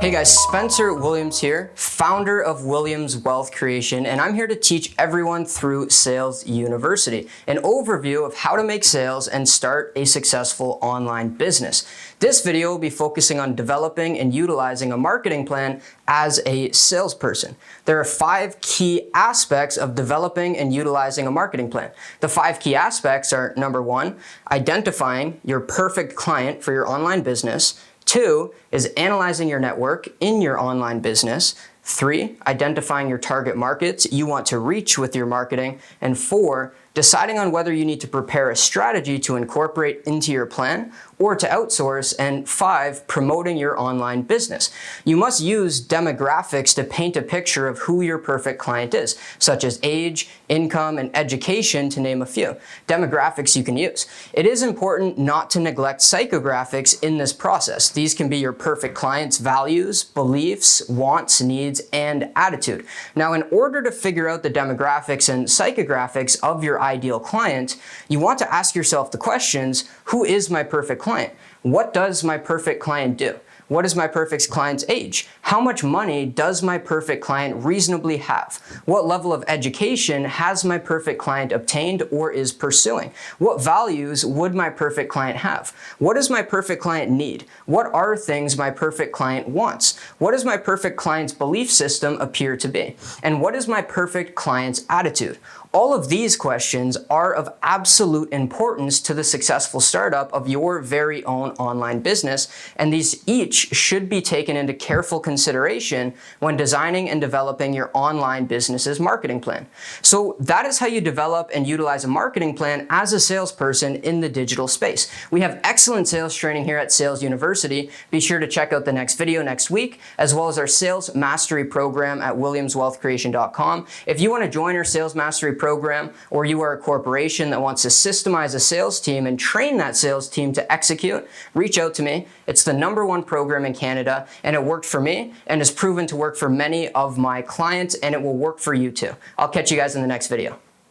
Hey guys, Spencer Williams here, founder of Williams Wealth Creation, and I'm here to teach everyone through Sales University, an overview of how to make sales and start a successful online business. This video will be focusing on developing and utilizing a marketing plan as a salesperson. There are 5 key aspects of developing and utilizing a marketing plan. The 5 key aspects are: number 1, identifying your perfect client for your online business. 2 is analyzing your network in your online business. 3, identifying your target markets you want to reach with your marketing. And 4, deciding on whether you need to prepare a strategy to incorporate into your plan or to outsource. And 5, promoting your online business. You must use demographics to paint a picture of who your perfect client is, such as age, income, and education, to name a few. Demographics you can use. It is important not to neglect psychographics in this process. These can be your perfect client's values, beliefs, wants, needs, and attitude. Now, in order to figure out the demographics and psychographics of your ideal client, you want to ask yourself the questions: who is my perfect client? What does my perfect client do? What is my perfect client's age? How much money does my perfect client reasonably have? What level of education has my perfect client obtained or is pursuing? What values would my perfect client have? What does my perfect client need? What are things my perfect client wants? What does my perfect client's belief system appear to be? And what is my perfect client's attitude? All of these questions are of absolute importance to the successful startup of your very own online business, and these each should be taken into careful consideration when designing and developing your online business's marketing plan. So that is how you develop and utilize a marketing plan as a salesperson in the digital space. We have excellent sales training here at Sales University. Be sure to check out the next video next week, as well as our sales mastery program at williamswealthcreation.com. If you want to join our sales mastery program, or you are a corporation that wants to systemize a sales team and train that sales team to execute, reach out to me. It's the #1 program in Canada, and it worked for me and is proven to work for many of my clients, and it will work for you too. I'll catch you guys in the next video.